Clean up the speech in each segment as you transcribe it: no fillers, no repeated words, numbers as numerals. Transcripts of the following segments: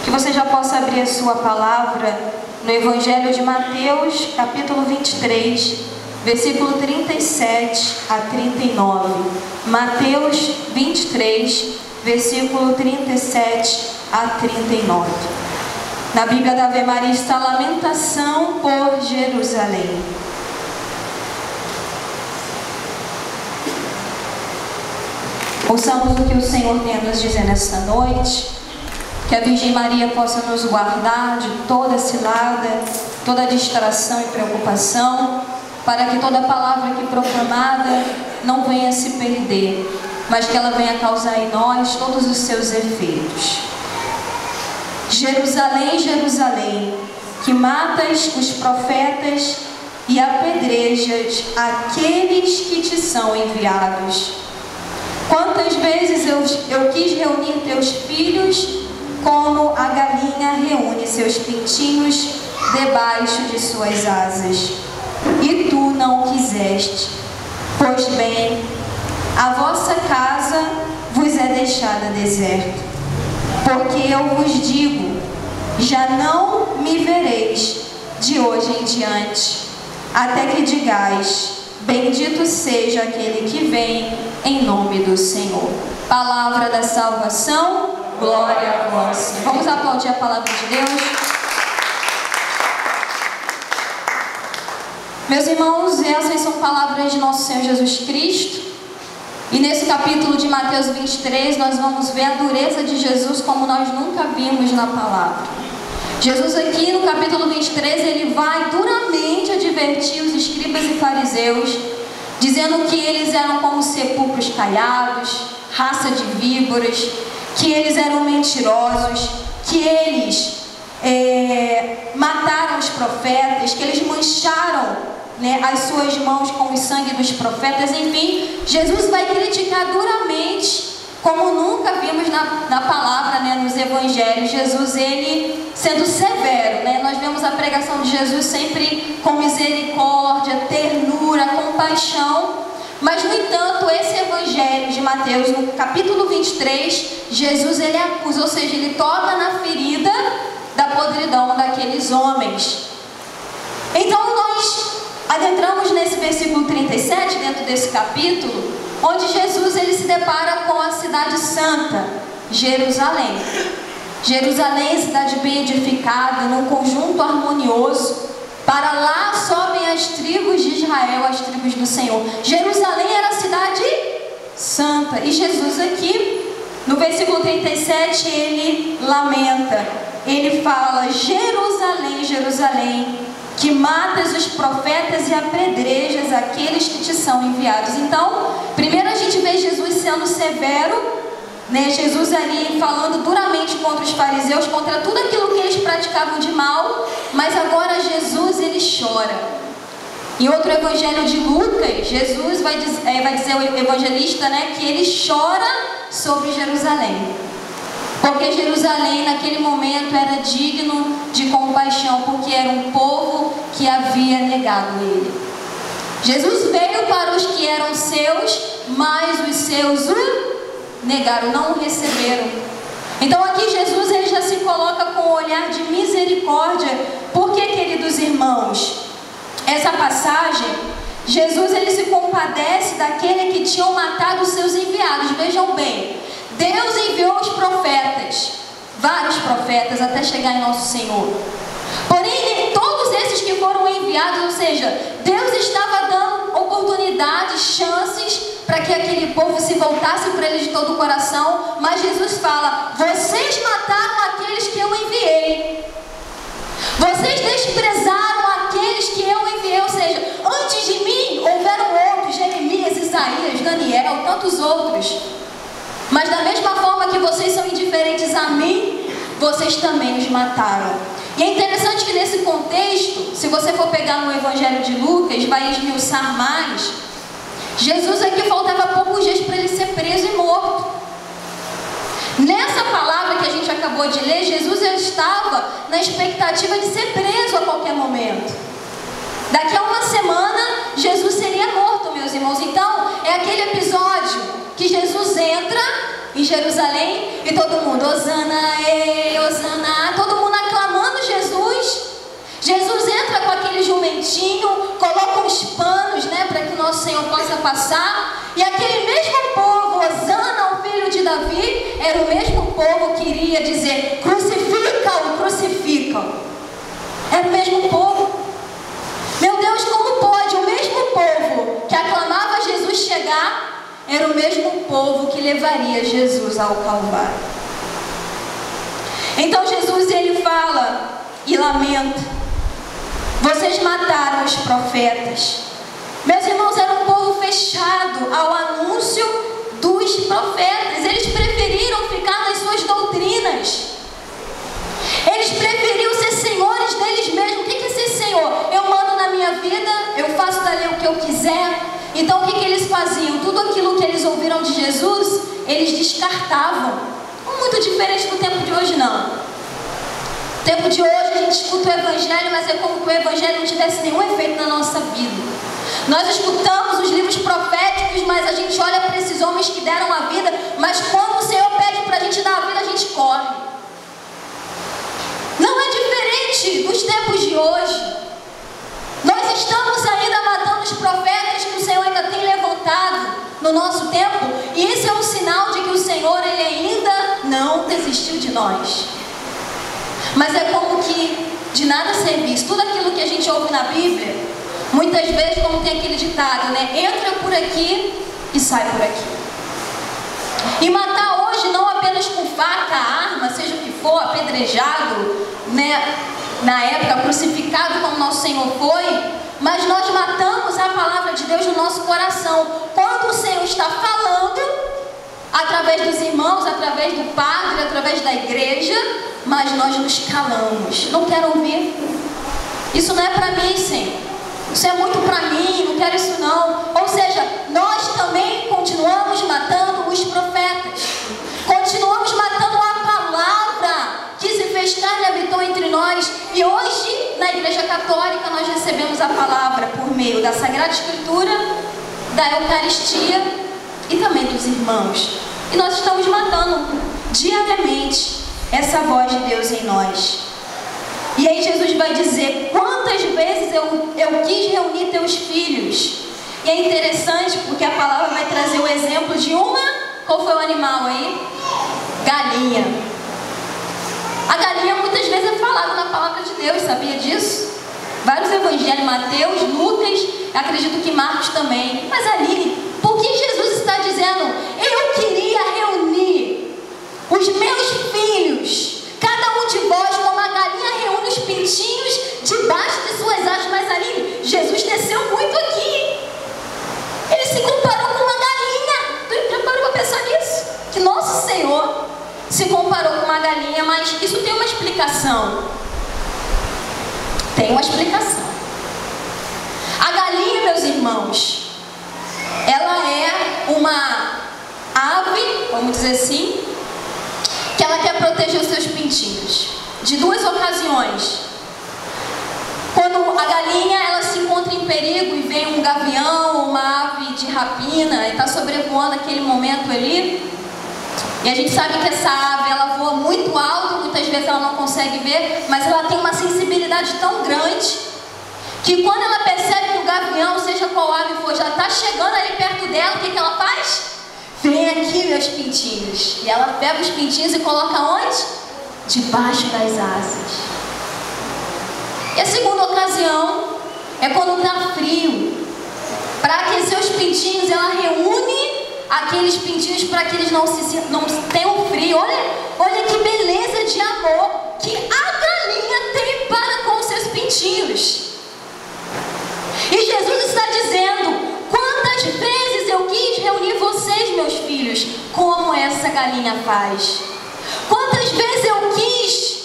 Que você já possa abrir a sua palavra no Evangelho de Mateus, capítulo 23, versículo 37 a 39. Mateus 23, versículo 37 a 39. Na Bíblia da Ave Maria está a lamentação por Jerusalém. Ouçamos o que o Senhor tem a nos dizer nesta noite. Que a Virgem Maria possa nos guardar de toda cilada, toda distração e preocupação, para que toda palavra aqui proclamada não venha se perder, mas que ela venha causar em nós todos os seus efeitos. Jerusalém, Jerusalém, que matas os profetas e apedrejas aqueles que te são enviados. Quantas vezes eu quis reunir teus filhos, como a galinha reúne seus pintinhos debaixo de suas asas, e tu não quiseste. Pois bem, a vossa casa vos é deixada deserta, porque eu vos digo, já não me vereis de hoje em diante, até que digais, bendito seja aquele que vem em nome do Senhor. Palavra da salvação. Glória a vós. Vamos aplaudir a palavra de Deus. Meus irmãos, essas são palavras de nosso Senhor Jesus Cristo. E nesse capítulo de Mateus 23, nós vamos ver a dureza de Jesus como nós nunca vimos na palavra. Jesus aqui no capítulo 23, ele vai duramente advertir os escribas e fariseus, dizendo que eles eram como sepulcros caiados, raça de víboras, que eles eram mentirosos, que eles mataram os profetas, que eles mancharam, as suas mãos com o sangue dos profetas. Enfim, Jesus vai criticar duramente, como nunca vimos na palavra, nos evangelhos. Jesus, ele sendo severo, nós vemos a pregação de Jesus sempre com misericórdia, ternura, compaixão. Mas, no entanto, esse evangelho de Mateus, no capítulo 23, Jesus, ele acusa, ou seja, ele toca na ferida da podridão daqueles homens. Então, nós adentramos nesse versículo 37, dentro desse capítulo, onde Jesus, ele se depara com a cidade santa, Jerusalém. Jerusalém, cidade bem edificada, num conjunto harmonioso. Para lá sobem as tribos de Israel, as tribos do Senhor. Jerusalém era a cidade santa. E Jesus aqui, no versículo 37, ele lamenta. Ele fala, Jerusalém, Jerusalém, que matas os profetas e apedrejas aqueles que te são enviados. Então, primeiro a gente vê Jesus sendo severo, Jesus ali falando duramente contra os fariseus, contra tudo aquilo que eles praticavam de mal. Mas agora Jesus, ele chora. Em outro evangelho de Lucas, Jesus vai dizer o evangelista, que ele chora sobre Jerusalém, porque Jerusalém naquele momento era digno de compaixão, porque era um povo que havia negado ele. Jesus veio para os que eram seus, mas os seus o negaram, não o receberam. Então aqui Jesus, ele já se coloca com um olhar de misericórdia. Por que, queridos irmãos? Essa passagem, Jesus, ele se compadece daquele que tinham matado os seus enviados. Vejam bem, Deus enviou os profetas, vários profetas, até chegar em nosso Senhor. Porém, todos esses que foram enviados, ou seja, Deus estava dando oportunidades, chances para que aquele povo se voltasse para ele de todo o coração. Mas Jesus fala, vocês mataram aqueles que eu enviei. Vocês desprezaram aqueles que eu enviei. Ou seja, antes de mim houveram outros, Jeremias, Isaías, Daniel, tantos outros. Mas da mesma forma que vocês são indiferentes a mim, vocês também os mataram. E é interessante que nesse contexto, se você for pegar no Evangelho de Lucas, vai esmiuçar mais. Jesus aqui faltava poucos dias para ele ser preso e morto. Nessa palavra que a gente acabou de ler, Jesus estava na expectativa de ser preso a qualquer momento. Daqui a uma semana, Jesus seria morto, meus irmãos. Então, é aquele episódio que Jesus entra em Jerusalém e todo mundo, Hosana, ei, Hosana, os panos, né, para que o nosso Senhor possa passar. E aquele mesmo povo, Hosana, o filho de Davi, era o mesmo povo que iria dizer: crucifica-o, crucifica-o. Era o mesmo povo. Meu Deus, como pode o mesmo povo que aclamava Jesus chegar, era o mesmo povo que levaria Jesus ao Calvário? Então Jesus, ele fala e lamenta: vocês mataram os profetas. Meus irmãos, era um povo fechado ao anúncio dos profetas. Eles preferiram ficar nas suas doutrinas. Eles preferiam ser senhores deles mesmos. O que é ser senhor? Eu mando na minha vida, eu faço dali o que eu quiser. Então o que eles faziam? Tudo aquilo que eles ouviram de Jesus, eles descartavam. Muito diferente do tempo de hoje, não. No tempo de hoje a gente escuta o Evangelho, mas é como que o Evangelho não tivesse nenhum efeito na nossa vida. Nós escutamos os livros proféticos, mas a gente olha para esses homens que deram a vida, mas quando o Senhor pede para a gente dar a vida, a gente corre. Não é diferente dos tempos de hoje. Nós estamos ainda matando os profetas que o Senhor ainda tem levantado no nosso tempo, e esse é um sinal de que o Senhor, ele ainda não desistiu de nós. Mas é como que de nada serviço. Tudo aquilo que a gente ouve na Bíblia, muitas vezes, como tem aquele ditado, né? Entra por aqui e sai por aqui. E matar hoje não apenas com faca, arma, seja o que for, apedrejado, né? Na época, crucificado como nosso Senhor foi, mas nós matamos a palavra de Deus no nosso coração. Quando o Senhor está falando, através dos irmãos, através do padre, através da igreja, mas nós nos calamos. Não quero ouvir. Isso não é para mim, Senhor. Isso é muito para mim, não quero isso não. Ou seja, nós também continuamos matando os profetas. Continuamos matando a palavra que se fez carne e habitou entre nós. E hoje, na Igreja Católica, nós recebemos a palavra por meio da Sagrada Escritura, da Eucaristia e também dos irmãos. E nós estamos matando diariamente essa voz de Deus em nós. E aí Jesus vai dizer: quantas vezes eu quis reunir teus filhos. E é interessante porque a palavra vai trazer o exemplo de uma... Qual foi o animal aí? Galinha. A galinha muitas vezes é falada na palavra de Deus, sabia disso? Vários evangelhos, Mateus, Lucas, acredito que Marcos também. Mas Aline, por que Jesus está dizendo: eu queria reunir os meus filhos, cada um de vós, como a galinha reúne os pintinhos debaixo de suas asas? Mas Aline, Jesus desceu muito aqui. Ele se comparou com uma galinha. Tu já parou para pensar nisso? Que nosso Senhor se comparou com uma galinha, mas isso tem uma explicação. Tem uma explicação. A galinha, meus irmãos, ela é uma ave, vamos dizer assim, que ela quer proteger os seus pintinhos. De duas ocasiões. Quando a galinha, ela se encontra em perigo e vem um gavião, uma ave de rapina, e está sobrevoando aquele momento ali. E a gente sabe que essa ave, ela voa muito alto, muitas vezes ela não consegue ver, mas ela tem uma sensibilidade tão grande, que quando ela percebe que o gavião, seja qual ave for, já está chegando ali perto dela, o que ela faz? Vem aqui, meus pintinhos. E ela pega os pintinhos e coloca onde? Debaixo das asas. E a segunda ocasião é quando está frio. Para aquecer os pintinhos, ela reúne aqueles pintinhos para que eles não tenham frio. Olha que beleza de amor que a galinha tem para com seus pintinhos. E Jesus está dizendo: quantas vezes eu quis reunir vocês, meus filhos, como essa galinha faz. Quantas vezes eu quis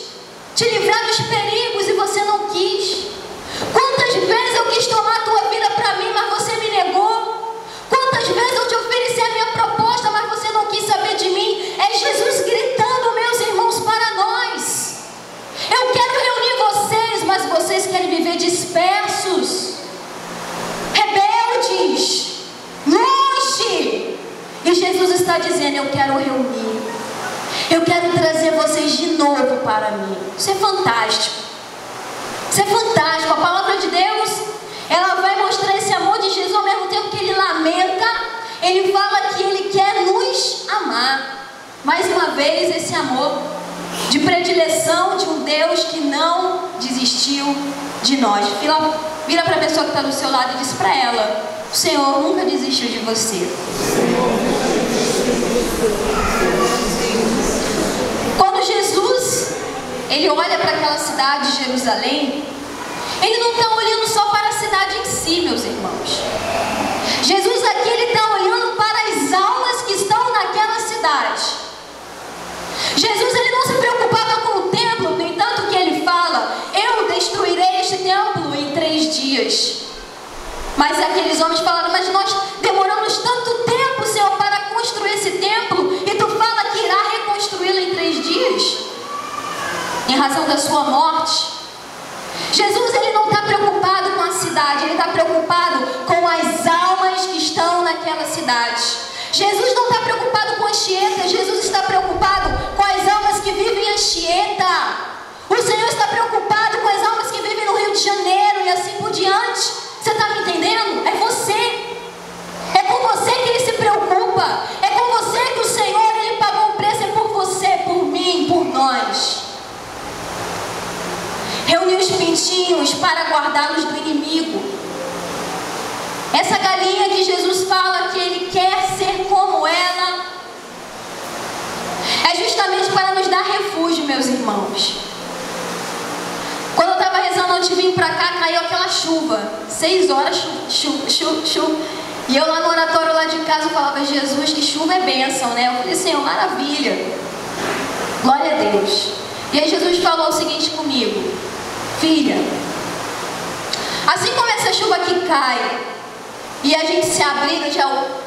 te livrar dos perigos e você não quis. Quantas vezes eu quis tomar a tua vida para mim, mas você me negou. Quantas vezes eu te ofereci a minha proposta, mas você não quis saber de mim. É Jesus gritando, meus irmãos, para nós. Eu quero reunir vocês, mas vocês querem viver dispersos, rebeldes, longe. E Jesus está dizendo: eu quero reunir. Eu quero trazer vocês de novo para mim. Isso é fantástico. Isso é fantástico. A palavra de Deus, ela vai mostrar lamenta, ele fala que ele quer nos amar. Mais uma vez, esse amor de predileção de um Deus que não desistiu de nós. Vira para a pessoa que está do seu lado e diz para ela: o Senhor nunca desistiu de você. Quando Jesus, ele olha para aquela cidade de Jerusalém, ele não está olhando só para a cidade em si, meus irmãos. Jesus aqui, ele está olhando para as almas que estão naquela cidade. Jesus, ele não se preocupava com o templo, no entanto que ele fala: eu destruirei este templo em 3 dias. Mas aqueles homens falaram: mas nós demoramos tanto tempo, Senhor, para construir esse templo, e tu fala que irá reconstruí-lo em 3 dias, em razão da sua morte. Jesus, ele não está preocupado com a cidade, ele está preocupado com as almas que estão naquela cidade. Jesus não está preocupado com Anchieta, Jesus está preocupado com as almas que vivem em Anchieta. O Senhor está preocupado com as almas que vivem no Rio de Janeiro e assim por diante. Você está me entendendo? É você. É com você que ele se preocupa. É com você que o Senhor, ele pagou o preço. É por você, por mim, por nós. Reuniu os pintinhos para guardá-los do inimigo. Essa galinha que Jesus fala que ele quer ser como ela, é justamente para nos dar refúgio, meus irmãos. Quando eu estava rezando antes de vir para cá, caiu aquela chuva. 6 horas, chuva. E eu lá no oratório lá de casa, eu falava: Jesus, que chuva é bênção, né? Eu falei: Senhor, maravilha. Glória a Deus. E aí Jesus falou o seguinte comigo: filha, assim como essa chuva que cai, e a gente se abriga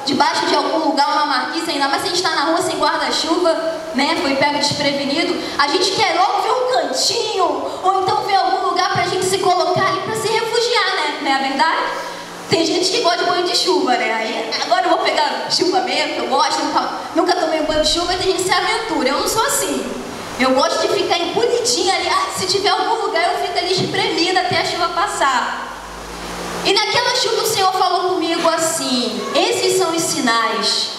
debaixo de algum lugar, uma marquise, ainda mais se a gente está na rua sem guarda-chuva, né? Foi pego desprevenido. A gente quer logo ver um cantinho, ou então ver algum lugar para a gente se colocar ali para se refugiar, né? Não é a verdade? Tem gente que gosta de banho de chuva, né? Aí, agora eu vou pegar chuva mesmo, que eu gosto, nunca tomei banho de chuva, e tem gente que se aventura. Eu não sou assim. Eu gosto de ficar empolidinha ali. Se tiver algum lugar, eu fico ali espremida até a chuva passar. E naquela chuva o Senhor falou comigo assim: esses são os sinais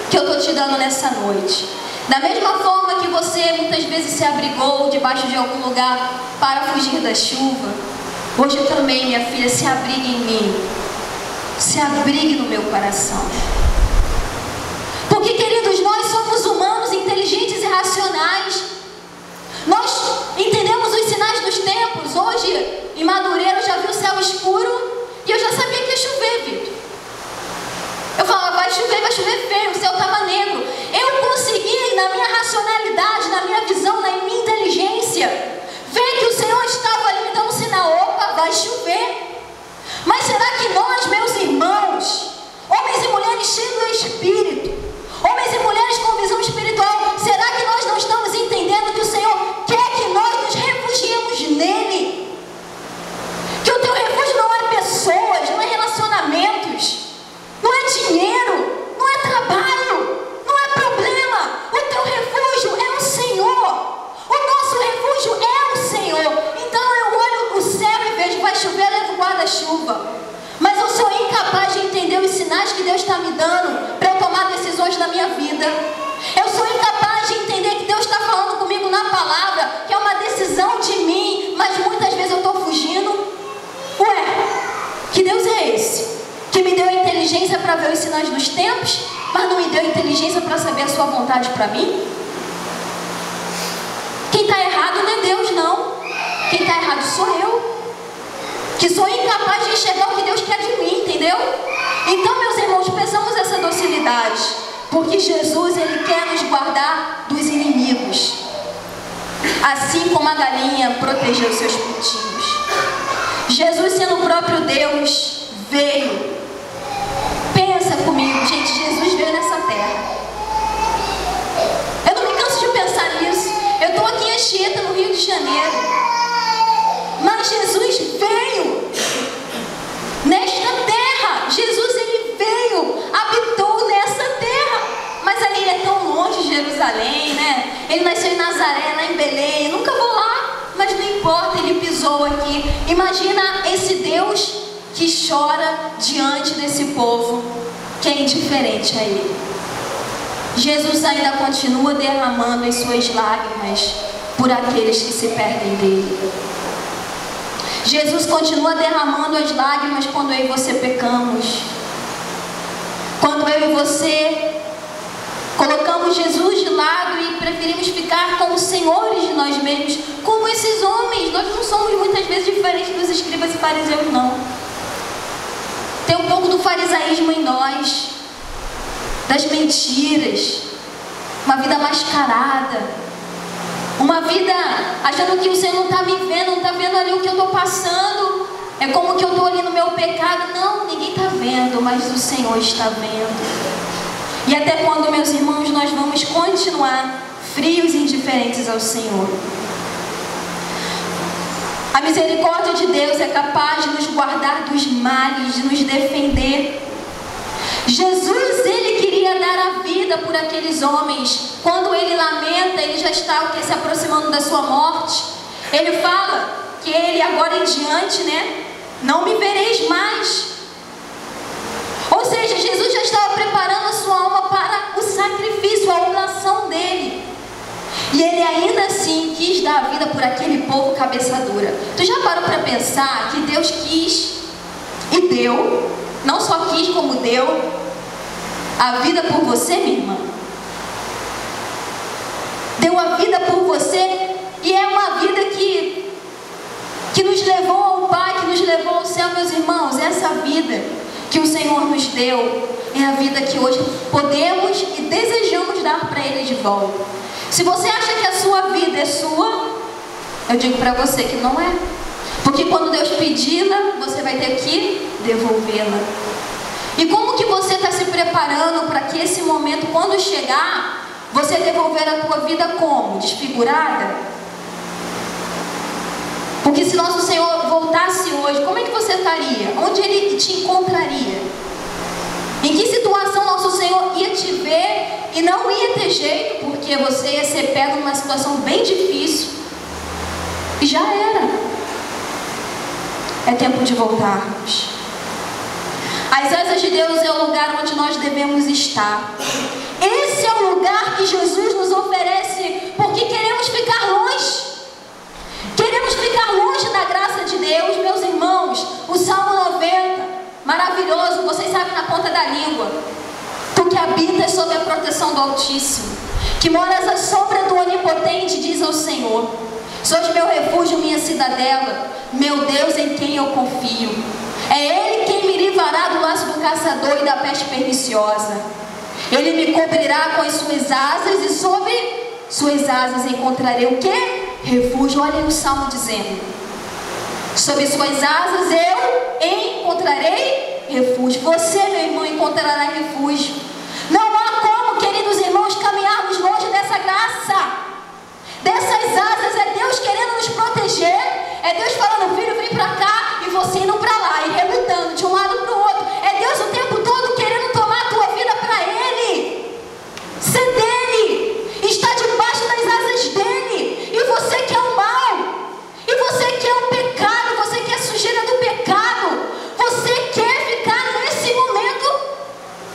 que eu estou te dando nessa noite. Da mesma forma que você muitas vezes se abrigou debaixo de algum lugar para fugir da chuva, hoje eu também, minha filha, se abrigue em mim. Se abrigue no meu coração. Porque, queridos, nós somos humanos, inteligentes e racionais. Nós entendemos os sinais dos tempos. Hoje, em Madureira, eu já vi o céu escuro e eu já sabia que ia chover, Vitor. Eu falava: vai chover feio, o céu estava negro. Eu consegui, na minha racionalidade, na minha visão, na minha inteligência, ver que o Senhor estava ali me dando um sinal: opa, vai chover. Mas será que nós, meus irmãos, homens e mulheres cheios do Espírito, homens e mulheres com visão espiritual, será que nós não estamos entendendo que o Senhor quer que nós nos refugiemos nele? Que o teu refúgio não é pessoas, não é relacionamentos, não é dinheiro, não é trabalho, não é problema. O teu refúgio é o Senhor. O nosso refúgio é o Senhor. Então eu olho o céu e vejo: vai chover, levo o guarda-chuva. Mas eu sou incapaz de entender os sinais que Deus está me dando para eu tomar decisões na minha vida. Eu sou incapaz de entender que Deus está falando comigo na palavra, que é uma decisão de mim, mas muitas vezes eu estou fugindo. Ué, que Deus é esse? Que me deu inteligência para ver os sinais dos tempos, mas não me deu inteligência para saber a sua vontade para mim? Quem está errado não é Deus, não. Quem está errado sou eu, que sou incapaz de enxergar o que Deus quer de mim, entendeu? Então, meus irmãos, peçamos essa docilidade, porque Jesus, ele quer nos guardar dos inimigos, assim como a galinha protegeu seus pintinhos. Jesus, sendo o próprio Deus, veio. Pensa comigo, gente, Jesus veio nessa terra. Eu não me canso de pensar nisso. Eu estou aqui em Anchieta, no Rio de Janeiro, mas Jesus veio nesta terra. Jesus, ele veio, habitou nessa terra. Mas ali ele é tão longe de Jerusalém, né? Ele nasceu em Nazaré, lá em Belém. Nunca vou lá, mas não importa, ele pisou aqui. Imagina esse Deus que chora diante desse povo que é indiferente a Ele. Jesus ainda continua derramando as suas lágrimas por aqueles que se perdem dele. Jesus continua derramando as lágrimas quando eu e você pecamos. Quando eu e você colocamos Jesus de lado e preferimos ficar como senhores de nós mesmos, como esses homens. Nós não somos muitas vezes diferentes dos escribas e fariseus, não. Tem um pouco do farisaísmo em nós, das mentiras, uma vida mascarada, uma vida achando que o Senhor não está me vendo, não está vendo ali o que eu estou passando. É como que eu estou ali no meu pecado. Não, ninguém está vendo, mas o Senhor está vendo. E até quando, meus irmãos, nós vamos continuar frios e indiferentes ao Senhor? A misericórdia de Deus é capaz de nos guardar dos males, de nos defender. Jesus, ele queria dar a vida por aqueles homens. Quando ele lamenta, ele já está se aproximando da sua morte. Ele fala que ele agora em diante, não me vereis mais. Ou seja, Jesus já estava preparando a sua alma para o sacrifício, a oração dele. E ele ainda assim quis dar a vida por aquele povo cabeça dura. Tu já parou para pensar que Deus quis e deu, não só quis como deu a vida por você, minha irmã? Deu a vida por você, e é uma vida que nos levou ao Pai, que nos levou ao céu, meus irmãos. Essa vida que o Senhor nos deu é a vida que hoje podemos e desejamos dar para Ele de volta. Se você acha que a sua vida é sua, eu digo para você que não é. Porque quando Deus pedi-la, você vai ter que devolvê-la. E como que você está se preparando para que esse momento, quando chegar, você devolver a tua vida como? Desfigurada? Porque se nosso Senhor voltasse hoje, como é que você estaria? Onde Ele te encontraria? Em que situação nosso Senhor ia te ver e não ia ter jeito, porque você ia ser pego numa situação bem difícil. E já era. É tempo de voltarmos. As asas de Deus é o lugar onde nós devemos estar. Esse é o lugar que Jesus nos oferece, porque queremos ficar longe. Queremos ficar longe da graça de Deus, meus irmãos. O Salmo 90, maravilhoso, vocês sabem na ponta da língua. Tu que habitas sob a proteção do Altíssimo, que moras à sombra do Onipotente, diz ao Senhor: sois meu refúgio, minha cidadela, meu Deus em quem eu confio. É Ele quem me livrará do laço do caçador e da peste perniciosa. Ele me cobrirá com as suas asas, e sob suas asas encontrarei o quê? Refúgio. Olha aí o Salmo dizendo: sob suas asas eu encontrarei refúgio. Você, meu irmão, encontrará refúgio. Não há como, queridos irmãos, caminharmos longe dessa graça, dessas asas. É Deus querendo nos proteger. É Deus falando: filho, vem pra cá, e você indo pra lá, e relutando de um lado pro outro. É Deus o tempo todo querendo tomar a tua vida pra Ele. Ser dele, está debaixo das asas dele. E você quer o mal, e você quer o pecado, você quer a sujeira do pecado, você quer ficar nesse momento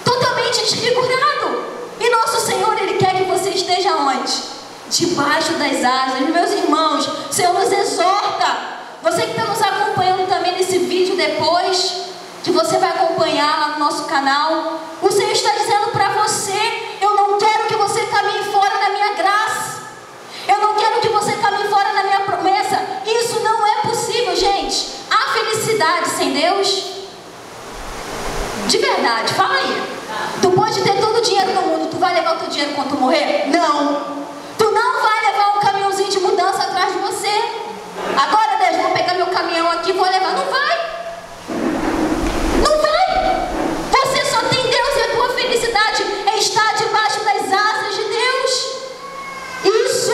totalmente desfigurado. E nosso Senhor, Ele quer que você esteja onde? Debaixo das asas. Meus irmãos, o Senhor nos exorta. Você que está nos acompanhando também nesse vídeo depois, que você vai acompanhar lá no nosso canal, o Senhor está dizendo para você: eu não quero que você caminhe fora da minha graça. Eu não quero que você caminhe fora da minha promessa. Isso não é possível, gente. Há felicidade sem Deus? De verdade, fala aí. Tu pode ter todo o dinheiro do mundo, tu vai levar o teu dinheiro quando tu morrer? Não. Tu não vai levar um caminhãozinho de mudança atrás de você. Agora, Deus, vou pegar meu caminhão aqui e vou levar. Não vai. Não vai. Você só tem Deus, e a tua felicidade é estar debaixo das asas de Deus. Isso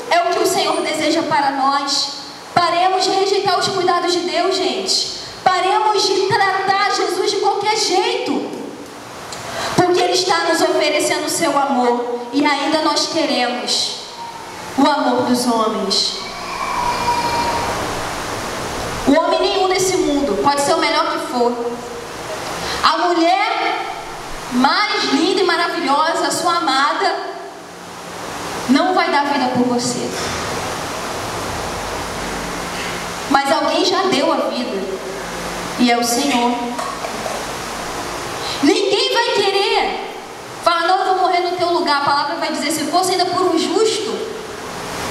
é o que o Senhor deseja para nós. Paremos de rejeitar os cuidados de Deus, gente. Paremos de tratar Jesus de qualquer jeito, porque Ele está nos oferecendo o seu amor, e ainda nós queremos o amor dos homens. O homem nenhum desse mundo pode ser o melhor que for. A mulher mais linda e maravilhosa, a sua amada, não vai dar vida por você. Mas alguém já deu a vida, e é o Senhor. Ninguém vai querer falar, não, eu vou morrer no teu lugar. A palavra vai dizer, se fosse ainda por um justo,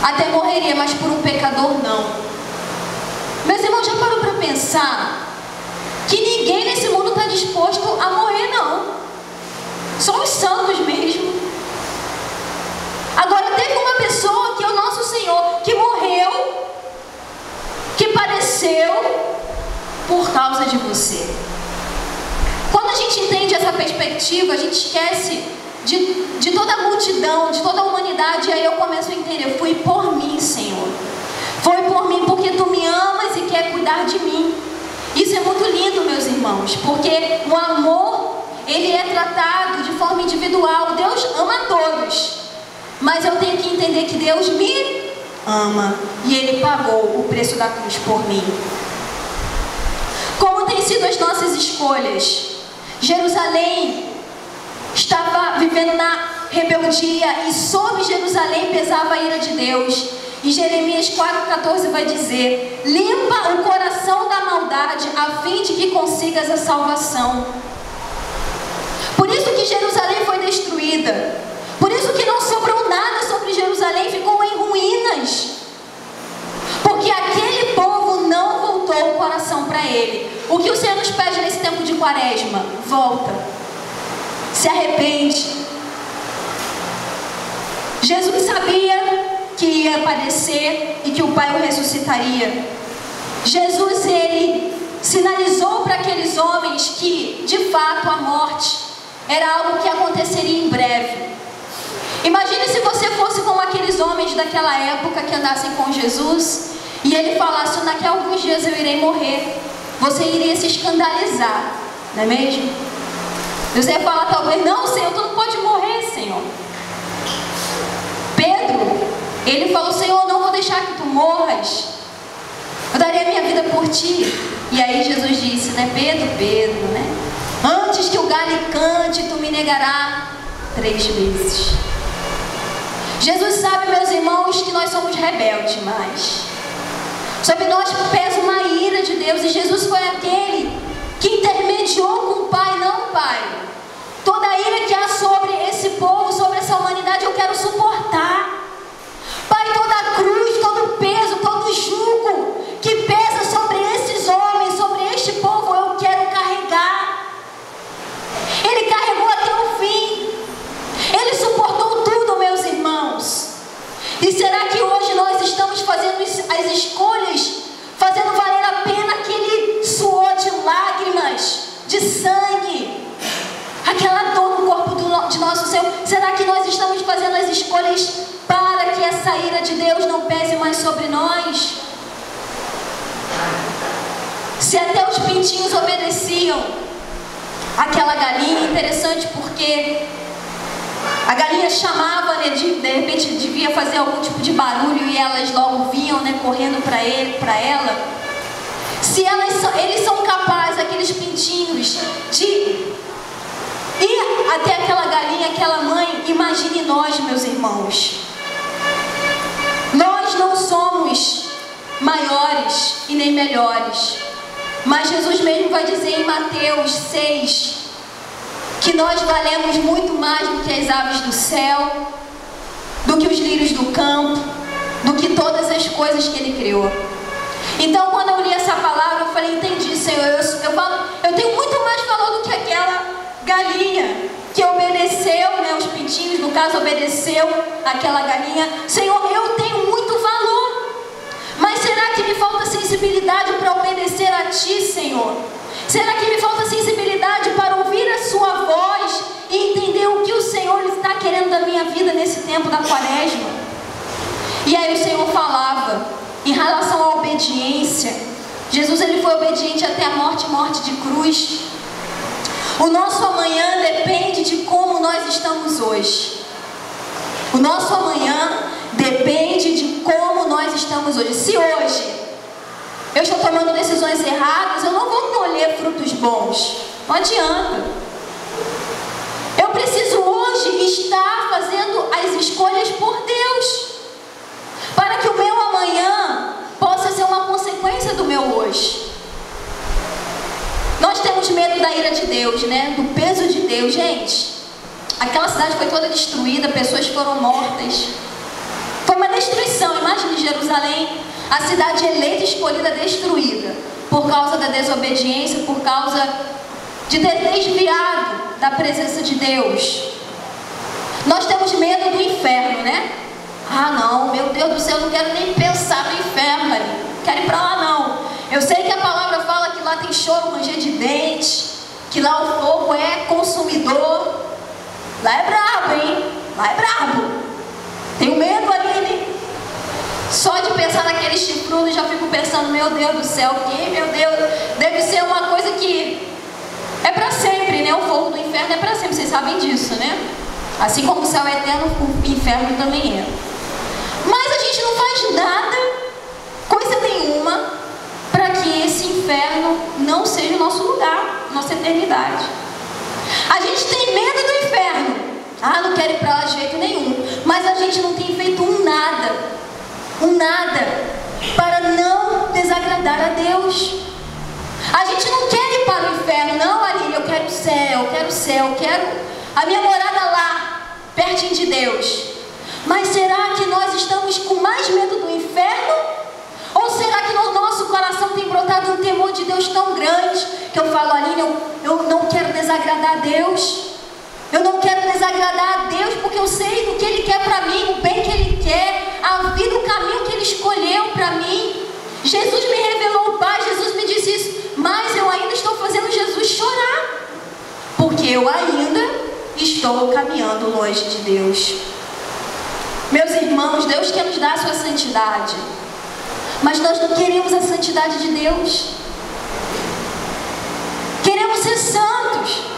até morreria, mas por um pecador não. Meus irmãos, já parou para pensar que ninguém nesse mundo está disposto a morrer, não. Só os santos mesmo. Agora, teve uma pessoa que é o nosso Senhor, que morreu, que padeceu por causa de você. Quando a gente entende essa perspectiva, a gente esquece de toda a multidão, de toda a humanidade, e aí eu começo a entender, foi por mim, Senhor. Foi por mim, porque Tu me amas e quer cuidar de mim. Isso é muito lindo, meus irmãos, porque o amor, ele é tratado de forma individual. Deus ama a todos, mas eu tenho que entender que Deus me ama, e Ele pagou o preço da cruz por mim. Como têm sido as nossas escolhas? Jerusalém estava vivendo na rebeldia, e sobre Jerusalém pesava a ira de Deus. E Jeremias 4,14 vai dizer, limpa o coração da maldade, a fim de que consigas a salvação. Por isso que Jerusalém foi destruída. Por isso que não sobrou nada sobre Jerusalém, ficou em ruínas. Porque aquele povo não voltou o coração para Ele. O que o Senhor nos pede nesse tempo de quaresma? Volta. Se arrepende. Jesus sabia que ia padecer e que o Pai o ressuscitaria. Jesus, Ele sinalizou para aqueles homens que, de fato, a morte era algo que aconteceria em breve. Imagine se você fosse como aqueles homens daquela época que andassem com Jesus e Ele falasse, daqui a alguns dias eu irei morrer. Você iria se escandalizar, não é mesmo? Você ia falar talvez, não, Senhor, Tu não pode morrer, Senhor. Pedro, ele falou, Senhor, não vou deixar que Tu morras. Eu daria minha vida por Ti. E aí Jesus disse, né, Pedro, né? Antes que o galho cante, Tu me negarás 3 vezes. Jesus sabe, meus irmãos, que nós somos rebeldes, mas sobre nós pesa uma ira de Deus, e Jesus foi aquele que intermediou com o Pai, não o Pai. Toda a ira que há sobre esse povo, sobre essa humanidade, eu quero suportar. Pai, toda a cruz, todo o peso, todo o jugo que pesa sobre esses homens, sobre este povo, eu quero carregar. Ele carregou até o fim. Ele suportou tudo, meus irmãos. E será que hoje nós estamos fazendo as escolhas, fazendo valer a pena aquele suor de lágrimas, de sangue, aquela dor no corpo de nosso Senhor? Será que nós estamos fazendo as escolhas para que essa ira de Deus não pese mais sobre nós? Se até os pintinhos obedeciam aquela galinha, interessante porque a galinha chamava, né, de repente devia fazer algum tipo de barulho e elas logo vinham, né, correndo para ele, para ela. Se eles são capazes, aqueles pintinhos, de ir até aquela galinha, aquela mãe, imagine nós, meus irmãos. Nós não somos maiores e nem melhores, mas Jesus mesmo vai dizer em Mateus 6 que nós valemos muito mais do que as aves do céu, do que os lírios do campo, do que todas as coisas que Ele criou. Então, quando eu li essa palavra, eu falei, entendi, Senhor, eu tenho muito mais valor do que aquela galinha que obedeceu, né, os pintinhos, no caso, obedeceu aquela galinha. Senhor, eu tenho muito valor, mas será que me falta sensibilidade para obedecer a Ti, Senhor? Será que me falta sensibilidade para ouvir a Sua voz e entender o que o Senhor está querendo da minha vida nesse tempo da quaresma? E aí o Senhor falava em relação à obediência. Jesus, Ele foi obediente até a morte de cruz. O nosso amanhã depende de como nós estamos hoje. O nosso amanhã depende de como nós estamos hoje. Se hoje eu estou tomando decisões erradas, eu não vou colher frutos bons. Não adianta. Eu preciso hoje estar fazendo as escolhas por Deus, para que o meu amanhã possa ser uma consequência do meu hoje. Nós temos medo da ira de Deus, né? Do peso de Deus. Gente, aquela cidade foi toda destruída, pessoas foram mortas. Foi uma destruição. Imagine Jerusalém, a cidade eleita e escolhida, destruída por causa da desobediência, por causa de ter desviado da presença de Deus. Nós temos medo do inferno, né? Ah, não, meu Deus do céu, eu não quero nem pensar no inferno ali. Não quero ir para lá, não. Eu sei que a palavra fala que lá tem choro, ranger de dente, que lá o fogo é consumidor. Lá é brabo, hein? Lá é brabo. Tenho medo ali, né? Só de pensar naquele chifrudo, já fico pensando, meu Deus do céu, que, meu Deus, deve ser uma coisa que é para sempre, né? O fogo do inferno é para sempre, vocês sabem disso, né? Assim como o céu é eterno, o inferno também é. Mas a gente não faz nada, coisa nenhuma, para que esse inferno não seja o nosso lugar, nossa eternidade. A gente tem medo do inferno. Ah, não quero ir para lá de jeito nenhum. Mas a gente não tem feito um nada para não desagradar a Deus. A gente não quer ir para o inferno, não, Aline, eu quero o céu, eu quero a minha morada lá, pertinho de Deus. Mas será que nós estamos com mais medo do inferno? Ou será que no nosso coração tem brotado um temor de Deus tão grande, que eu falo, Aline, eu não quero desagradar a Deus. Eu não quero desagradar a Deus, porque eu sei do que Ele quer para mim, o bem que Ele quer, a vida, o caminho que Ele escolheu para mim. Jesus me revelou o Pai, Jesus me disse isso, mas eu ainda estou fazendo Jesus chorar, porque eu ainda estou caminhando longe de Deus. Meus irmãos, Deus quer nos dar a sua santidade, mas nós não queremos a santidade de Deus. Queremos ser santos,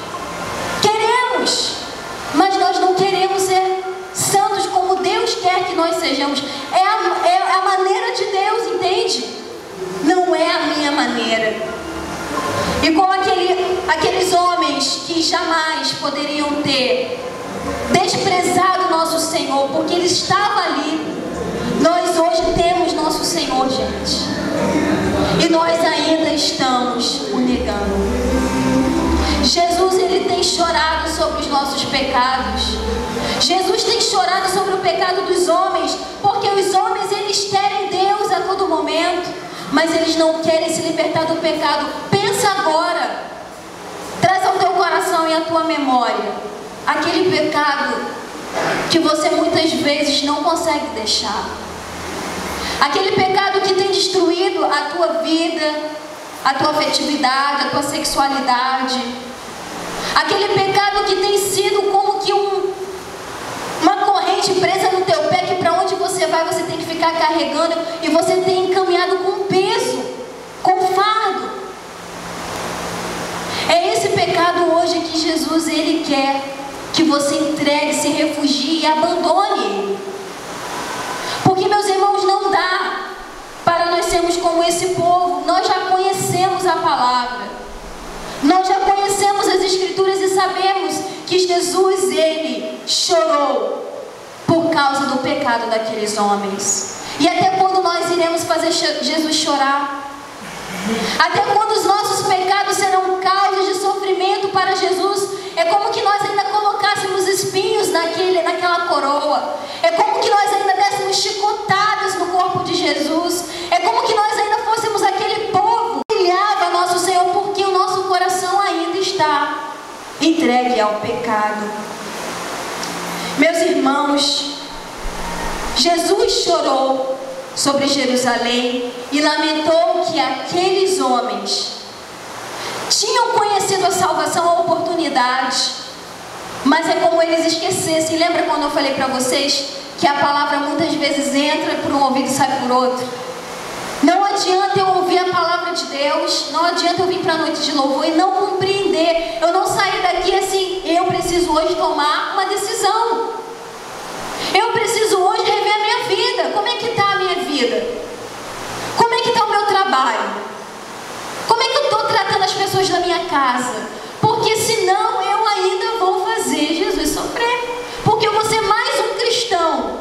mas nós não queremos ser santos como Deus quer que nós sejamos. É a maneira de Deus, entende? Não é a minha maneira. E como aqueles homens que jamais poderiam ter desprezado nosso Senhor, porque Ele estava ali, nós hoje temos nosso Senhor, gente, e nós ainda estamos o negando. Jesus, Ele tem chorado sobre os nossos pecados. Jesus tem chorado sobre o pecado dos homens, porque os homens, eles querem Deus a todo momento, mas eles não querem se libertar do pecado. Pensa agora, traz ao teu coração e à tua memória aquele pecado que você muitas vezes não consegue deixar, aquele pecado que tem destruído a tua vida, a tua afetividade, a tua sexualidade, aquele pecado que tem sido como que uma corrente presa no teu pé, que para onde você vai você tem que ficar carregando, e você tem encaminhado com peso, com fardo. É esse pecado hoje que Jesus, Ele quer que você entregue, se refugie e abandone ele. Porque, meus irmãos, não dá para nós sermos como esse povo. Nós já conhecemos a palavra, nós já conhecemos as Escrituras e sabemos que Jesus, Ele chorou por causa do pecado daqueles homens. E até quando nós iremos fazer Jesus chorar? Até quando os nossos pecados serão causas de sofrimento para Jesus? É como que nós ainda colocássemos espinhos naquela coroa. É como que nós ainda dessemos chicotadas no corpo de Jesus. É como que nós ainda fôssemos aquele povo que humilhava nosso Senhor, porque o nosso coração ainda está entregue ao pecado. Meus irmãos, Jesus chorou sobre Jerusalém e lamentou que aqueles homens tinham conhecido a salvação, a oportunidade, mas é como eles esquecessem. Lembra quando eu falei para vocês que a palavra muitas vezes entra por um ouvido e sai por outro? Não adianta eu ouvir a palavra de Deus, não adianta eu vir para a noite de louvor e não compreender, eu não sair daqui assim, eu preciso hoje tomar uma decisão, eu preciso hoje rever a minha vida. Como é que está a minha vida? Como é que está o meu trabalho? trabalho? Como é que eu estou tratando as pessoas da minha casa? Porque senão eu ainda vou fazer Jesus sofrer. Porque eu vou ser mais um cristão.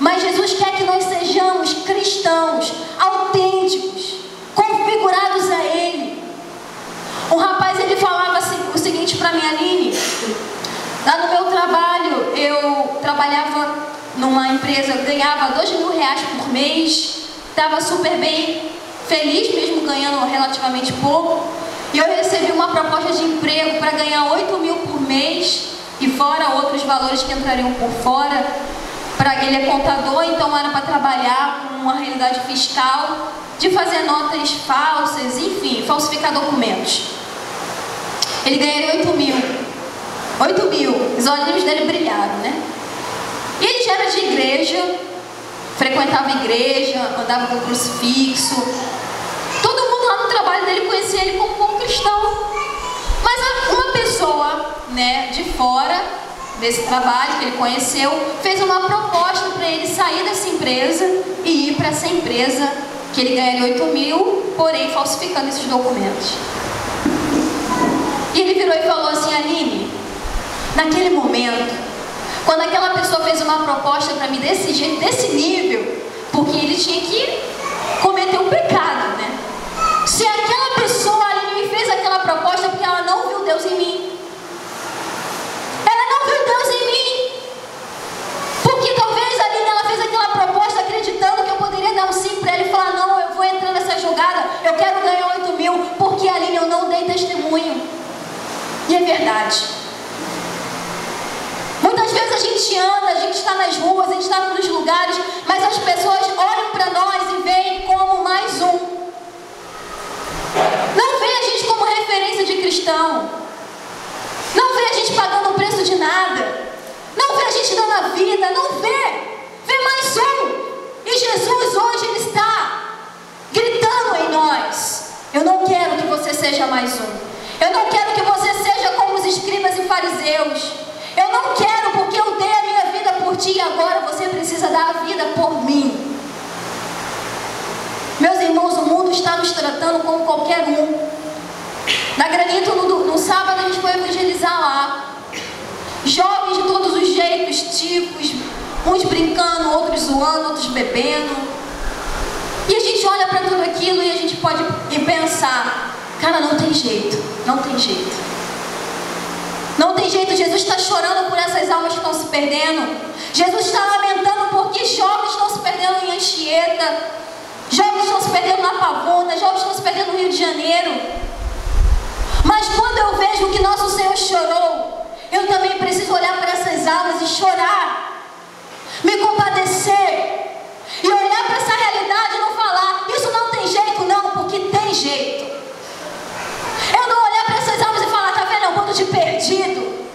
Mas Jesus quer que nós sejamos cristãos, autênticos, configurados a Ele. Um rapaz, ele falava assim, o seguinte para mim: Aline, lá no meu trabalho, eu trabalhava numa empresa, ganhava R$2.000 por mês, estava super bem, feliz mesmo ganhando relativamente pouco. E eu recebi uma proposta de emprego para ganhar 8.000 por mês, e fora outros valores que entrariam por fora. Ele é contador, então era para trabalhar com uma realidade fiscal, de fazer notas falsas, enfim, falsificar documentos. Ele ganharia 8.000. 8.000, os olhinhos dele brilharam, né? E ele já era de igreja, frequentava a igreja, andava com crucifixo. Todo mundo lá no trabalho dele conhecia ele como um bom cristão. Mas uma pessoa, né, de fora desse trabalho que ele conheceu, fez uma proposta para ele sair dessa empresa e ir para essa empresa que ele ganharia 8.000, porém falsificando esses documentos. E ele virou e falou assim: Aline, naquele momento, quando aquela pessoa fez uma proposta para mim desse jeito, desse nível, porque ele tinha que cometer um pecado, né? Se aquela pessoa, Aline, me fez aquela proposta porque ela não viu Deus em mim. Ela não viu Deus em mim. Porque talvez, Aline, ela fez aquela proposta acreditando que eu poderia dar um sim para ela e falar: não, eu vou entrar nessa jogada, eu quero ganhar 8.000, porque, Aline, eu não dei testemunho. E é verdade. Muitas vezes a gente anda, a gente está nas ruas, a gente está nos lugares, mas as pessoas olham para nós e veem como mais um. Não vê a gente como referência de cristão. Não vê a gente pagando o preço de nada. Não vê a gente dando a vida. Não vê. Vê mais um. E Jesus hoje, Ele está gritando em nós: eu não quero que você seja mais um. Eu não quero que você seja como os escribas e fariseus. Eu não quero, porque eu dei a minha vida por ti e agora você precisa dar a vida por mim. Meus irmãos, o mundo está nos tratando como qualquer um. Na Granito, no sábado, a gente foi evangelizar lá. Jovens de todos os jeitos, tipos, uns brincando, outros zoando, outros bebendo. E a gente olha para tudo aquilo e a gente pode pensar: cara, não tem jeito, não tem jeito. Não tem jeito. Jesus está chorando por essas almas que estão se perdendo. Jesus está lamentando porque jovens estão se perdendo em Anchieta, jovens estão se perdendo na Pavuna, jovens estão se perdendo no Rio de Janeiro. Mas quando eu vejo que nosso Senhor chorou, eu também preciso olhar para essas almas e chorar, me compadecer e olhar para essa realidade e não falar: isso não tem jeito, não, porque tem jeito. Eu não olhar para essas almas e falar: tá vendo, é um bando de perdido,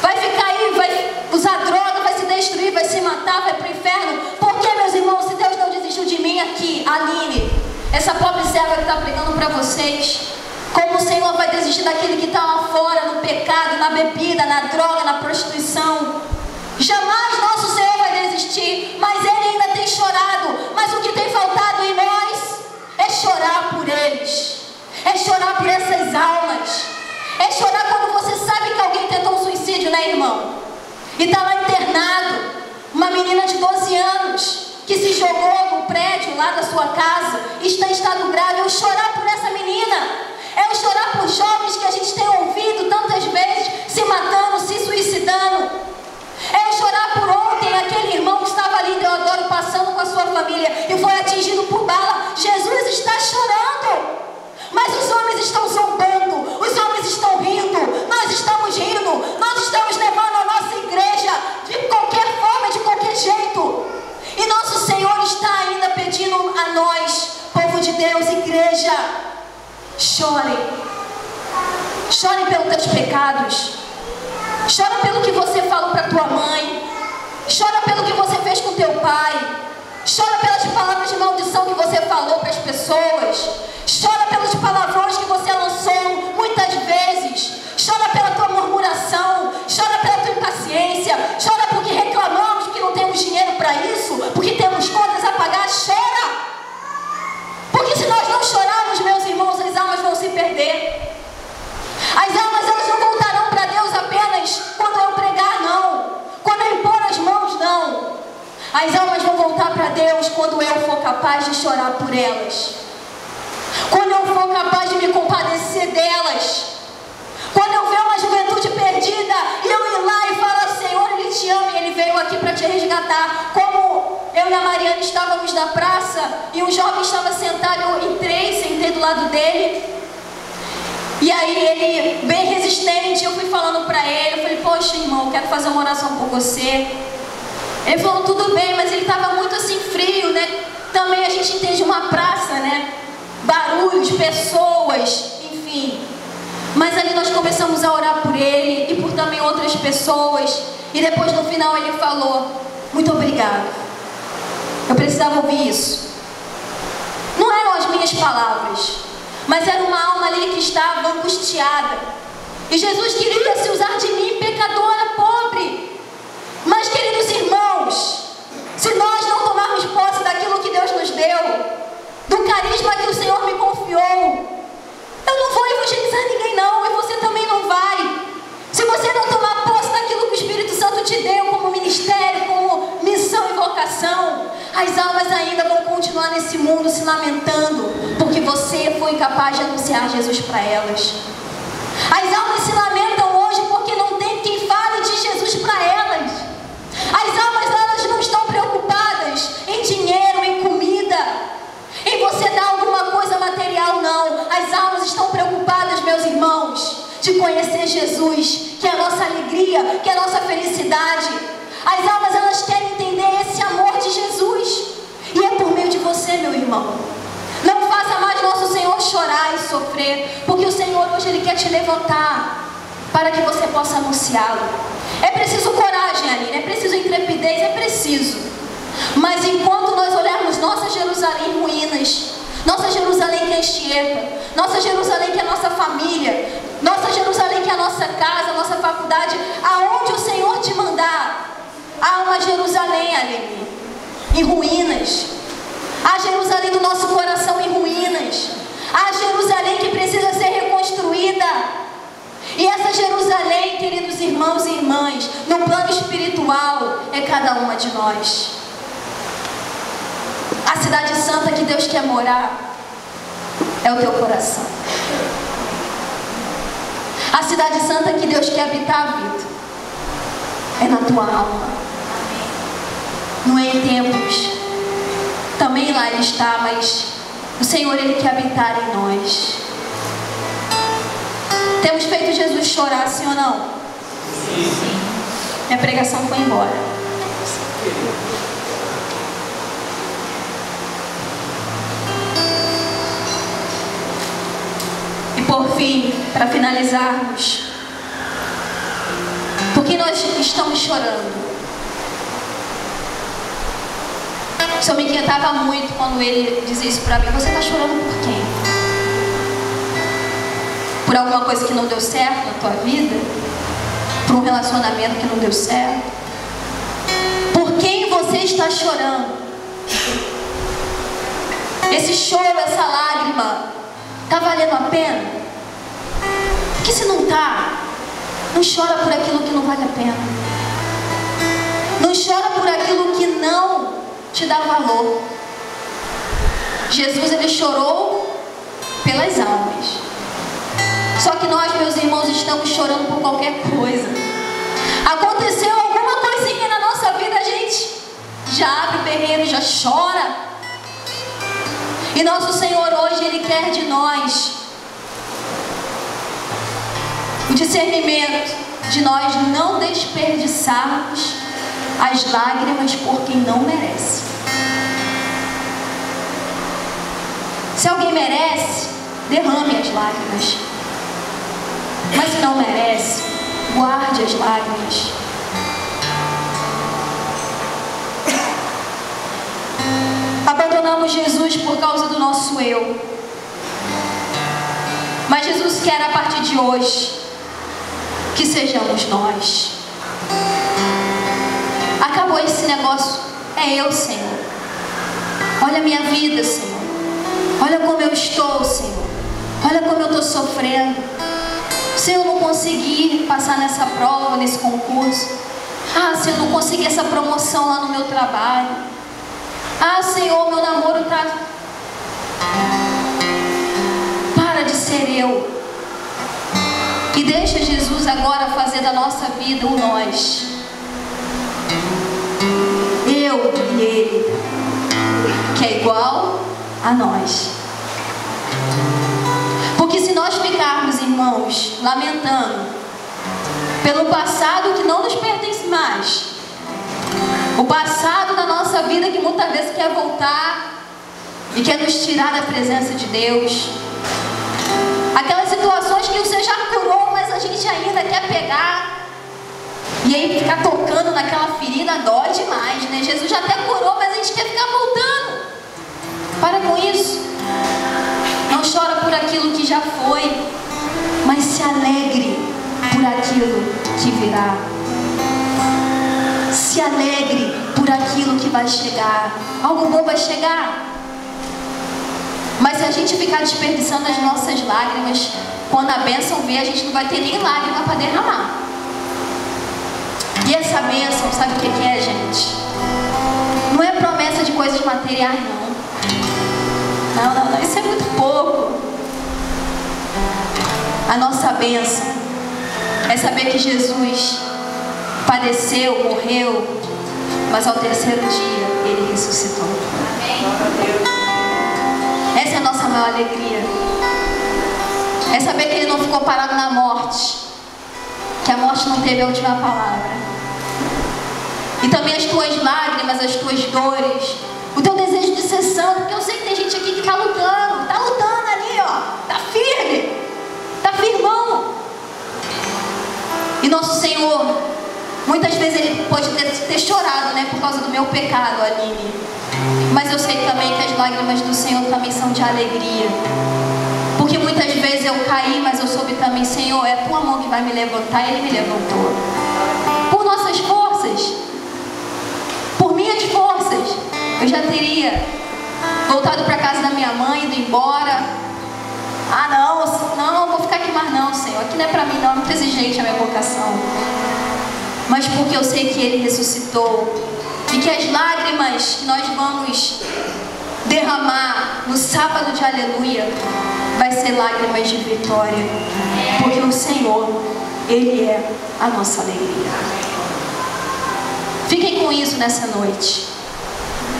vai ficar aí, vai usar droga, vai se destruir, vai se matar, vai para o inferno. Porque, meus irmãos, se Deus não desistiu de mim aqui, Aline, essa pobre serva que está pregando para vocês, como o Senhor vai desistir daquele que está lá fora, no pecado, na bebida, na droga, na prostituição? Jamais nosso Senhor vai desistir, mas Ele ainda tem chorado. Mas o que tem faltado em nós é chorar por eles, é chorar por essas almas, é chorar quando você sabe que alguém tentou um suicídio, né, irmão? E está lá internado, uma menina de 12 anos que se jogou no prédio lá da sua casa, está em estado grave. Eu chorar por essa menina, é chorar por jovens que a gente tem ouvido tantas vezes se matando, se suicidando. É chorar por ontem aquele irmão que estava ali em Deodoro passando com a sua família e foi atingido por bala. Jesus está chorando, mas os homens estão zombando, os homens estão rindo, nós estamos rindo, nós estamos levando a nossa igreja de qualquer forma, de qualquer jeito. E nosso Senhor está ainda pedindo a nós, povo de Deus, igreja: chorem. Chorem pelos teus pecados. Chora pelo que você falou para tua mãe. Chora pelo que você fez com teu pai. Chora pelas palavras de maldição que você falou para as pessoas. Chora pelos palavrões que você lançou muitas vezes. Chora pela tua murmuração. Chora pela tua impaciência. Chora porque reclamamos que não temos dinheiro para isso, porque temos contas a pagar. Chora, porque As almas, elas não voltarão para Deus apenas quando eu pregar, não. Quando eu impor as mãos, não. As almas vão voltar para Deus quando eu for capaz de chorar por elas. Quando eu for capaz de me compadecer delas. Quando eu ver uma juventude perdida e eu ir lá e falar: Senhor, Ele te ama e Ele veio aqui para te resgatar. Como eu e a Mariana estávamos na praça e um jovem estava sentado, eu entrei, sentei do lado dele. E aí ele, bem resistente, eu fui falando para ele, eu falei: poxa, irmão, eu quero fazer uma oração por você. Ele falou: tudo bem, mas ele estava muito assim frio, né? Também a gente entende uma praça, né? Barulhos, pessoas, enfim. Mas ali nós começamos a orar por ele e por também outras pessoas. E depois no final ele falou: muito obrigado. Eu precisava ouvir isso. Não eram as minhas palavras, mas era uma alma ali que estava angustiada. E Jesus queria se usar de mim, pecadora, pobre. Mas, queridos irmãos, se nós não tomarmos posse daquilo que Deus nos deu, do carisma que o Senhor me confiou, eu não vou evangelizar ninguém, não. E você também não vai. Se você não tomar posse daquilo que o Espírito Santo te deu como ministério, como missão e vocação, as almas ainda vão continuar nesse mundo se lamentando, porque você foi incapaz de anunciar Jesus para elas. As almas se lamentam hoje porque não tem quem fale de Jesus para elas. As almas, elas não estão preocupadas em dinheiro, em comida, em você dar alguma coisa material, não. As almas estão preocupadas, meus irmãos, de conhecer Jesus, que é a nossa alegria, que é a nossa felicidade. As almas, elas querem entender esse amor de Jesus, e é por meio de você, meu irmão. Não faça mais nosso Senhor chorar e sofrer, porque o Senhor hoje Ele quer te levantar para que você possa anunciá-lo. É preciso coragem, Aline, é preciso intrepidez, é preciso. Mas enquanto nós olharmos nossa Jerusalém em ruínas, nossa Jerusalém que é Anchieta, nossa Jerusalém que é a nossa família, nossa Jerusalém que é a nossa casa, a nossa faculdade, aonde o Senhor te mandar, há uma Jerusalém, Aline, em ruínas. Há Jerusalém do nosso coração em ruínas. Há Jerusalém que precisa ser reconstruída. E essa Jerusalém, queridos irmãos e irmãs, no plano espiritual, é cada uma de nós. A cidade santa que Deus quer morar é o teu coração. A cidade santa que Deus quer habitar a vida é na tua alma. Não é em templos. Também lá Ele está, mas o Senhor, Ele quer habitar em nós. Temos feito Jesus chorar, sim ou não? Sim. Minha pregação foi embora. E por fim, para finalizarmos, por que nós estamos chorando? O Senhor me inquietava muito quando Ele dizia isso para mim: você está chorando por quem? Por alguma coisa que não deu certo na tua vida? Por um relacionamento que não deu certo? Por quem você está chorando? Esse choro, essa lágrima, está valendo a pena? Porque se não está, não chora por aquilo que não vale a pena. Não chora por aquilo que não te dá valor. Jesus, Ele chorou pelas almas. Só que nós, meus irmãos, estamos chorando por qualquer coisa. Aconteceu alguma coisinha na nossa vida, a gente já abre o berreiro, já chora. E nosso Senhor hoje, Ele quer de nós o discernimento de nós não desperdiçarmos as lágrimas por quem não merece. Se alguém merece, derrame as lágrimas. Mas se não merece, guarde as lágrimas. Abandonamos Jesus por causa do nosso eu. Mas Jesus quer, a partir de hoje, que sejamos nós. Acabou esse negócio, é eu, Senhor. Olha a minha vida, Senhor. Olha como eu estou, Senhor. Olha como eu estou sofrendo. Se eu não conseguir passar nessa prova, nesse concurso. Ah, se eu não conseguir essa promoção lá no meu trabalho. Ah, Senhor, meu namoro está... Para de ser eu. E deixa Jesus agora fazer da nossa vida o nós. Eu e Ele, que é igual a nós. Porque se nós ficarmos, irmãos, lamentando pelo passado que não nos pertence mais, o passado da nossa vida que muitas vezes quer voltar e quer nos tirar da presença de Deus, aquelas situações que o Senhor já curou, mas a gente ainda quer pegar e aí ficar tocando naquela ferida dói demais, né? Jesus já até curou, mas a gente quer ficar voltando. Para com isso. Não chora por aquilo que já foi, mas se alegre por aquilo que virá. Se alegre por aquilo que vai chegar. Algo bom vai chegar. Mas se a gente ficar desperdiçando as nossas lágrimas, quando a bênção vier, a gente não vai ter nem lágrima para derramar. E essa bênção, sabe o que é, gente? Não é promessa de coisas materiais, não. Não, isso é muito pouco. A nossa bênção é saber que Jesus padeceu, morreu, mas ao terceiro dia Ele ressuscitou. Essa é a nossa maior alegria. É saber que Ele não ficou parado na morte, que a morte não teve a última palavra. E também as tuas lágrimas, as tuas dores, o teu desejo de ser santo, porque eu sei que tem gente aqui que está lutando ali, ó, está firme, está firmão. E nosso Senhor, muitas vezes Ele pode ter chorado, né, por causa do meu pecado, Aline. Mas eu sei também que as lágrimas do Senhor também são de alegria. Porque muitas vezes eu caí, mas eu soube também, Senhor, é a tua mão que vai me levantar, e Ele me levantou. Por nossas forças, por minhas forças, eu já teria voltado para casa da minha mãe, ido embora. Ah, não vou ficar aqui mais não, Senhor. Aqui não é para mim não, é muito exigente a minha vocação. Mas porque eu sei que Ele ressuscitou. E que as lágrimas que nós vamos derramar no sábado de aleluia vai ser lágrimas de vitória. Porque o Senhor, Ele é a nossa alegria. Fiquem com isso nessa noite.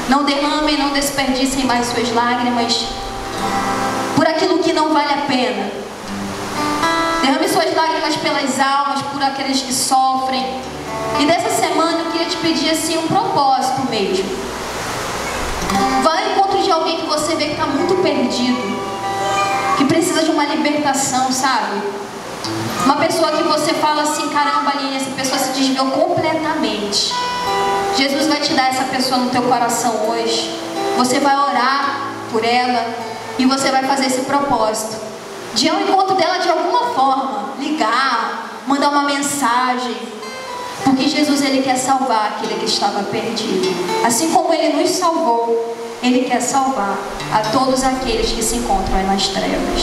Não derramem, não desperdicem mais suas lágrimas por aquilo que não vale a pena. Derrame suas lágrimas pelas almas, por aqueles que sofrem. E dessa semana eu queria te pedir assim um propósito mesmo. Vá ao encontro de alguém que você vê que está muito perdido, que precisa de uma libertação, sabe? Uma pessoa que você fala assim, caramba, Aline, essa pessoa se desviou completamente. Jesus vai te dar essa pessoa no teu coração hoje. Você vai orar por ela e você vai fazer esse propósito de ir ao encontro dela de alguma forma, ligar, mandar uma mensagem, porque Jesus, Ele quer salvar aquele que estava perdido. Assim como Ele nos salvou, Ele quer salvar a todos aqueles que se encontram aí nas trevas.